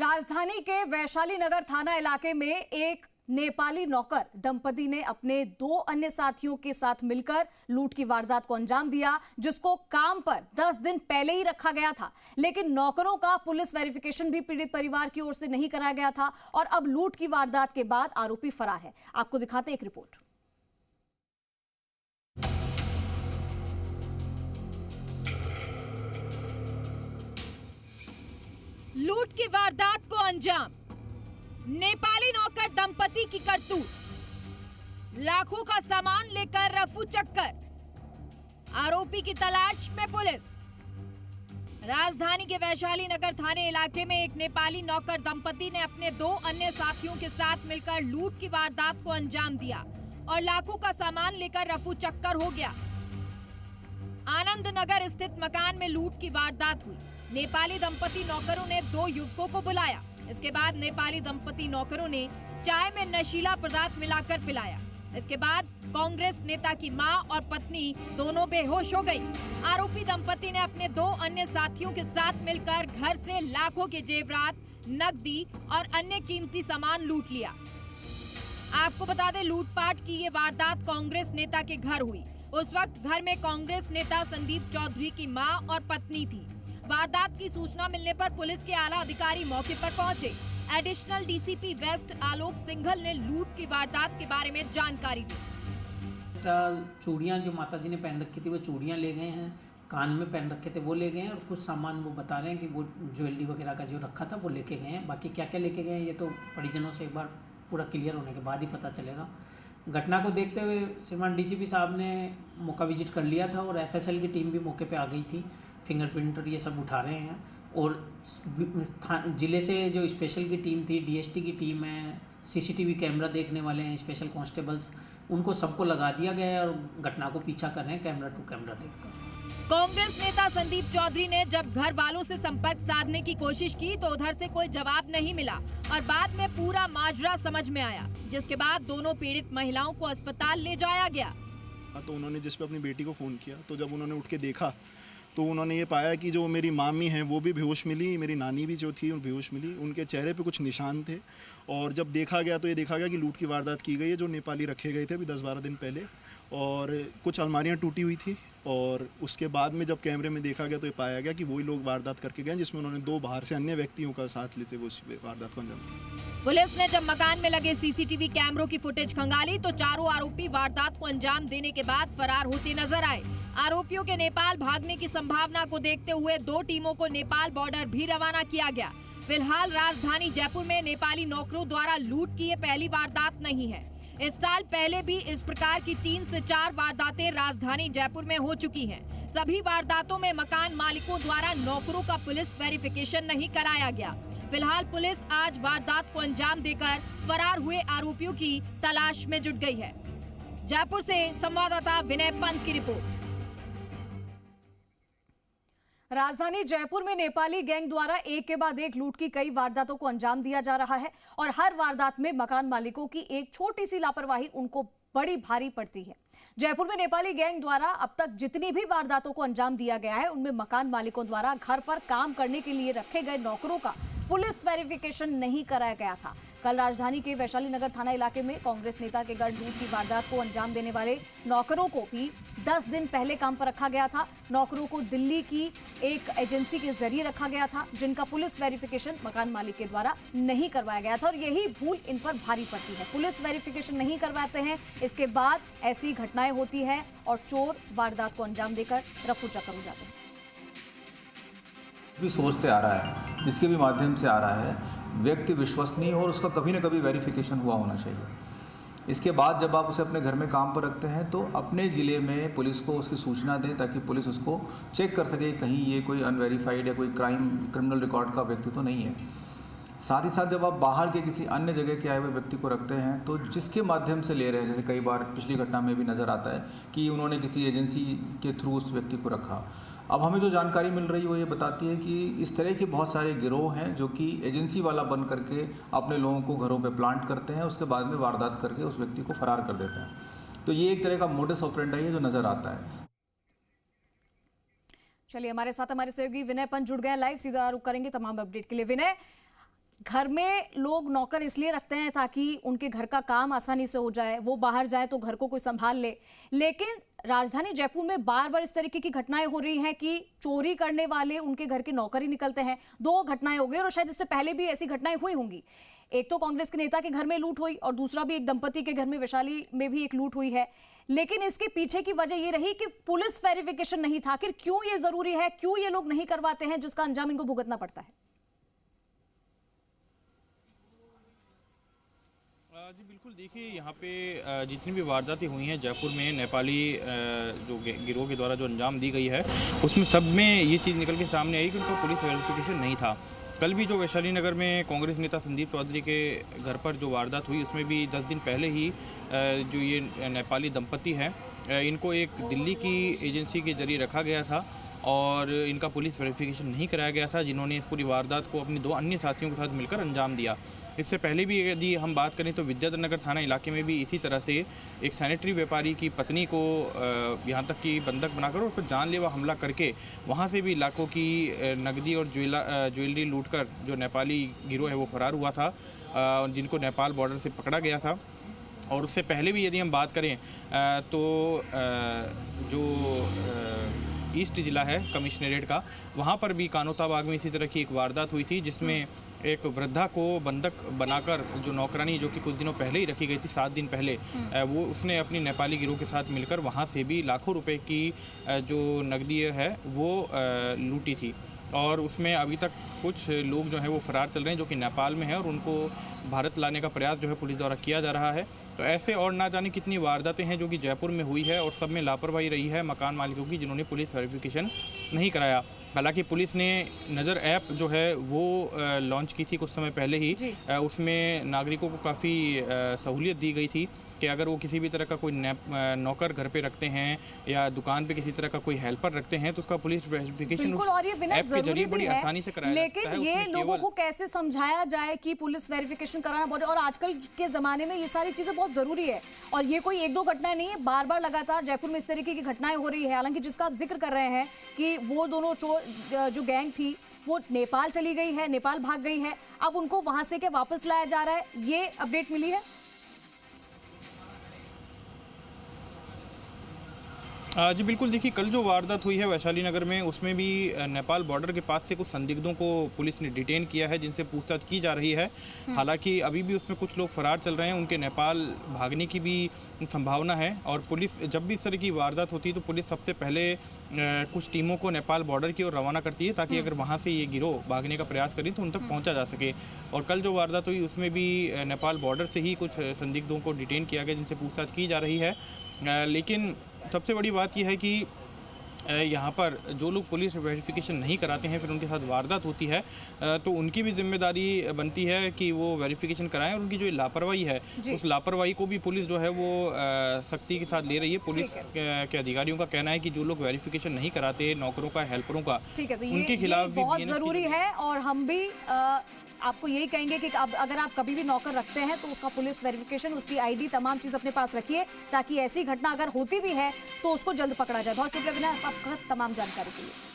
राजधानी के वैशाली नगर थाना इलाके में एक नेपाली नौकर दंपति ने अपने दो अन्य साथियों के साथ मिलकर लूट की वारदात को अंजाम दिया, जिसको काम पर 10 दिन पहले ही रखा गया था। लेकिन नौकरों का पुलिस वेरिफिकेशन भी पीड़ित परिवार की ओर से नहीं कराया गया था और अब लूट की वारदात के बाद आरोपी फरार है। आपको दिखाते एक रिपोर्ट। लूट की वारदात को अंजाम, नेपाली नौकर दंपति की करतूत, लाखों का सामान लेकर रफू चक्कर, आरोपी की तलाश में पुलिस। राजधानी के वैशाली नगर थाने इलाके में एक नेपाली नौकर दंपति ने अपने दो अन्य साथियों के साथ मिलकर लूट की वारदात को अंजाम दिया और लाखों का सामान लेकर रफू चक्कर हो गया। आनंद नगर स्थित मकान में लूट की वारदात हुई। नेपाली दंपति नौकरों ने दो युवकों को बुलाया। इसके बाद नेपाली दंपति नौकरों ने चाय में नशीला पदार्थ मिलाकर पिलाया। इसके बाद कांग्रेस नेता की मां और पत्नी दोनों बेहोश हो गई। आरोपी दंपति ने अपने दो अन्य साथियों के साथ मिलकर घर से लाखों के जेवरात, नकदी और अन्य कीमती सामान लूट लिया। आपको बता दें, लूटपाट की ये वारदात कांग्रेस नेता के घर हुई। उस वक्त घर में कांग्रेस नेता संदीप चौधरी की मां और पत्नी थी। वारदात की सूचना मिलने पर पुलिस के आला अधिकारी मौके पर पहुंचे। एडिशनल डीसीपी वेस्ट आलोक सिंघल ने लूट की वारदात के बारे में जानकारी दी। चूड़ियां जो माताजी ने पहन रखी थी वो चूड़ियां ले गए हैं, कान में पहन रखे थे वो ले गए हैं और कुछ सामान वो बता रहे हैं कि वो ज्वेलरी वगैरह का जो रखा था वो लेके गए हैं। बाकी क्या क्या लेके गए हैं ये तो परिजनों से एक बार पूरा क्लियर होने के बाद ही पता चलेगा। घटना को देखते हुए श्रीमान डीसीपी साहब ने मौका विजिट कर लिया था और एफएसएल की टीम भी मौके पे आ गई थी। फिंगरप्रिंट और ये सब उठा रहे हैं और ज़िले से जो स्पेशल की टीम थी, डीएसटी की टीम है, सीसीटीवी कैमरा देखने वाले हैं, स्पेशल कांस्टेबल्स, उनको सबको लगा दिया गया है और घटना को पीछा कर रहे हैं कैमरा टू कैमरा देखकर। कांग्रेस नेता संदीप चौधरी ने जब घर वालों से संपर्क साधने की कोशिश की तो उधर से कोई जवाब नहीं मिला और बाद में पूरा माजरा समझ में आया, जिसके बाद दोनों पीड़ित महिलाओं को अस्पताल ले जाया गया। तो उन्होंने जिस पे अपनी बेटी को फ़ोन किया तो जब उन्होंने उठ के देखा तो उन्होंने ये पाया कि जो मेरी मामी हैं वो भी बेहोश मिली, मेरी नानी भी जो थी वो बेहोश मिली। उनके चेहरे पे कुछ निशान थे और जब देखा गया तो ये देखा गया कि लूट की वारदात की गई है। जो नेपाली रखे गए थे अभी 10-12 दिन पहले और कुछ अलमारियाँ टूटी हुई थी और उसके बाद में जब कैमरे में देखा गया तो ये पाया गया कि वही लोग वारदात करके गए जिसमें उन्होंने दो बाहर से अन्य व्यक्तियों का साथ लेते वो उस वारदात को अंजाम दिया। पुलिस ने जब मकान में लगे सीसीटीवी कैमरों की फुटेज खंगाली तो चारों आरोपी वारदात को अंजाम देने के बाद फरार होते नजर आए। आरोपियों के नेपाल भागने की संभावना को देखते हुए दो टीमों को नेपाल बॉर्डर भी रवाना किया गया। फिलहाल राजधानी जयपुर में नेपाली नौकरों द्वारा लूट की ये पहली वारदात नहीं है। इस साल पहले भी इस प्रकार की 3 से 4 वारदातें राजधानी जयपुर में हो चुकी हैं। सभी वारदातों में मकान मालिकों द्वारा नौकरों का पुलिस वेरिफिकेशन नहीं कराया गया। फिलहाल पुलिस आज वारदात को अंजाम देकर फरार हुए आरोपियों की तलाश में जुट गई है। जयपुर से संवाददाता विनय पंत की रिपोर्ट। राजधानी जयपुर में नेपाली गैंग द्वारा एक के बाद एक लूट की कई वारदातों को अंजाम दिया जा रहा है और हर वारदात में मकान मालिकों की एक छोटी सी लापरवाही उनको बड़ी भारी पड़ती है। जयपुर में नेपाली गैंग द्वारा अब तक जितनी भी वारदातों को अंजाम दिया गया है उनमें मकान मालिकों द्वारा घर पर काम करने के लिए रखे गए नौकरों का पुलिस वेरिफिकेशन नहीं कराया गया था। कल राजधानी के वैशाली नगर थाना इलाके में कांग्रेस नेता के घर लूट की वारदात को अंजाम देने वाले नौकरों को भी 10 दिन पहले काम पर रखा गया था। नौकरों को दिल्ली की एक एजेंसी के जरिए रखा गया था जिनका पुलिस वेरिफिकेशन मकान मालिक के द्वारा नहीं करवाया गया था और यही भूल इन पर भारी पड़ती है। पुलिस वेरिफिकेशन नहीं करवाते हैं, इसके बाद ऐसी घटनाएं होती है और चोर वारदात को अंजाम देकर रफू चक्कर हो जाते हैं। भी सोर्स से आ रहा है, जिसके भी माध्यम से आ रहा है, व्यक्ति विश्वसनीय और उसका कभी ना कभी वेरिफिकेशन हुआ होना चाहिए। इसके बाद जब आप उसे अपने घर में काम पर रखते हैं तो अपने ज़िले में पुलिस को उसकी सूचना दें ताकि पुलिस उसको चेक कर सके कहीं ये कोई अनवेरीफाइड या कोई क्रिमिनल रिकॉर्ड का व्यक्ति तो नहीं है। साथ ही साथ जब आप बाहर के किसी अन्य जगह के आए हुए व्यक्ति को रखते हैं तो जिसके माध्यम से ले रहे हैं, जैसे कई बार पिछली घटना में भी नज़र आता है कि उन्होंने किसी एजेंसी के थ्रू उस व्यक्ति को रखा। अब हमें जो जानकारी मिल रही है वो ये बताती है कि इस तरह के बहुत सारे गिरोह हैं जो कि एजेंसी वाला बन करके अपने लोगों को घरों पे प्लांट करते हैं, उसके बाद में वारदात करके उस व्यक्ति को फरार कर देते हैं। तो ये एक तरह का मोडस ऑपरेंडी है जो नज़र आता है। चलिए, हमारे साथ हमारे सहयोगी विनय पंत जुड़ गए लाइव, सीधा रुख करेंगे तमाम अपडेट के लिए। विनय, घर में लोग नौकर इसलिए रखते हैं ताकि उनके घर का काम आसानी से हो जाए, वो बाहर जाए तो घर को कोई संभाल ले। लेकिन राजधानी जयपुर में बार बार इस तरीके की घटनाएं हो रही हैं कि चोरी करने वाले उनके घर के नौकर ही निकलते हैं। 2 घटनाएं हो गई और शायद इससे पहले भी ऐसी घटनाएं हुई होंगी। एक तो कांग्रेस के नेता के घर में लूट हुई और दूसरा भी एक दंपति के घर में वैशाली में भी एक लूट हुई है। लेकिन इसके पीछे की वजह यह रही कि पुलिस वेरिफिकेशन नहीं था। आखिर क्यों ये जरूरी है, क्यों ये लोग नहीं करवाते हैं जिसका अंजाम इनको भुगतना पड़ता है? जी बिल्कुल, देखिए यहाँ पे जितनी भी वारदातें हुई हैं जयपुर में नेपाली जो गिरोह के द्वारा जो अंजाम दी गई है, उसमें सब में ये चीज़ निकल के सामने आई कि उनका पुलिस वेरिफिकेशन नहीं था। कल भी जो वैशाली नगर में कांग्रेस नेता संदीप चौधरी के घर पर जो वारदात हुई, उसमें भी 10 दिन पहले ही जो ये नेपाली दंपति हैं, इनको एक दिल्ली की एजेंसी के जरिए रखा गया था और इनका पुलिस वेरिफिकेशन नहीं कराया गया था, जिन्होंने इस पूरी वारदात को अपने 2 अन्य साथियों के साथ मिलकर अंजाम दिया। इससे पहले भी यदि हम बात करें तो विद्याधर नगर थाना इलाके में भी इसी तरह से एक सैनिटरी व्यापारी की पत्नी को यहाँ तक कि बंधक बनाकर और उस पर जानलेवा हमला करके वहाँ से भी लाखों की नकदी और ज्वेलरी लूटकर जो नेपाली गिरोह है वो फरार हुआ था, जिनको नेपाल बॉर्डर से पकड़ा गया था। और उससे पहले भी यदि हम बात करें तो जो ईस्ट ज़िला है कमिश्नरेट का, वहाँ पर भी कानोता बाग में इसी तरह की एक वारदात हुई थी, जिसमें एक वृद्धा को बंधक बनाकर जो नौकरानी जो कि कुछ दिनों पहले ही रखी गई थी, 7 दिन पहले, वो उसने अपनी नेपाली गिरोह के साथ मिलकर वहाँ से भी लाखों रुपए की जो नकदी है वो लूटी थी। और उसमें अभी तक कुछ लोग जो हैं वो फरार चल रहे हैं, जो कि नेपाल में है, और उनको भारत लाने का प्रयास जो है पुलिस द्वारा किया जा रहा है। तो ऐसे और ना जाने कितनी वारदातें हैं जो कि जयपुर में हुई है और सब में लापरवाही रही है मकान मालिकों की, जिन्होंने पुलिस वेरिफिकेशन नहीं कराया। हालांकि पुलिस ने नज़र ऐप जो है वो लॉन्च की थी कुछ समय पहले ही, उसमें नागरिकों को काफ़ी सहूलियत दी गई थी कि अगर वो किसी भी तरह का कोई नौकर घर पे रखते हैं या दुकान पे किसी तरह का कोई हेल्पर रखते हैं तो उसका पुलिस वेरिफिकेशन बिल्कुल, और ये बिना जरूरी बड़ी आसानी से कराया जाता है। लेकिन ये लोगों को कैसे समझाया जाए कि पुलिस वेरिफिकेशन कराना बहुत, और आजकल के जमाने में ये सारी चीजें बहुत जरूरी है। और ये कोई 1-2 घटनाएं नहीं है, बार बार लगातार जयपुर में इस तरीके की घटनाएं हो रही है। हालांकि जिसका आप जिक्र कर रहे हैं कि वो दोनों चोर जो गैंग थी वो नेपाल चली गई है, नेपाल भाग गई है, अब उनको वहां से क्या वापस लाया जा रहा है, ये अपडेट मिली है? जी बिल्कुल, देखिए कल जो वारदात हुई है वैशाली नगर में, उसमें भी नेपाल बॉर्डर के पास से कुछ संदिग्धों को पुलिस ने डिटेन किया है, जिनसे पूछताछ की जा रही है। हालांकि अभी भी उसमें कुछ लोग फरार चल रहे हैं, उनके नेपाल भागने की भी संभावना है। और पुलिस जब भी इस तरह की वारदात होती है तो पुलिस सबसे पहले कुछ टीमों को नेपाल बॉर्डर की ओर रवाना करती है, ताकि अगर वहाँ से ये गिरोह भागने का प्रयास करें तो उन तक पहुँचा जा सके। और कल जो वारदात हुई उसमें भी नेपाल बॉर्डर से ही कुछ संदिग्धों को डिटेन किया गया, जिनसे पूछताछ की जा रही है। लेकिन सबसे बड़ी बात यह है कि यहाँ पर जो लोग पुलिस वेरिफिकेशन नहीं कराते हैं, फिर उनके साथ वारदात होती है, तो उनकी भी जिम्मेदारी बनती है कि वो वेरिफिकेशन कराएं। और उनकी जो लापरवाही है, उस लापरवाही को भी पुलिस जो है वो सख्ती के साथ ले रही है। पुलिस के अधिकारियों का कहना है कि जो लोग वेरिफिकेशन नहीं कराते, नौकरों का, हेल्परों का, उनके खिलाफ भी बहुत जरूरी है। और हम भी आपको यही कहेंगे कि अगर आप कभी भी नौकर रखते हैं तो उसका पुलिस वेरिफिकेशन, उसकी आईडी, तमाम चीज अपने पास रखिए, ताकि ऐसी घटना अगर होती भी है तो उसको जल्द पकड़ा जाए। बहुत शुक्रिया विनय आपका तमाम जानकारी के लिए।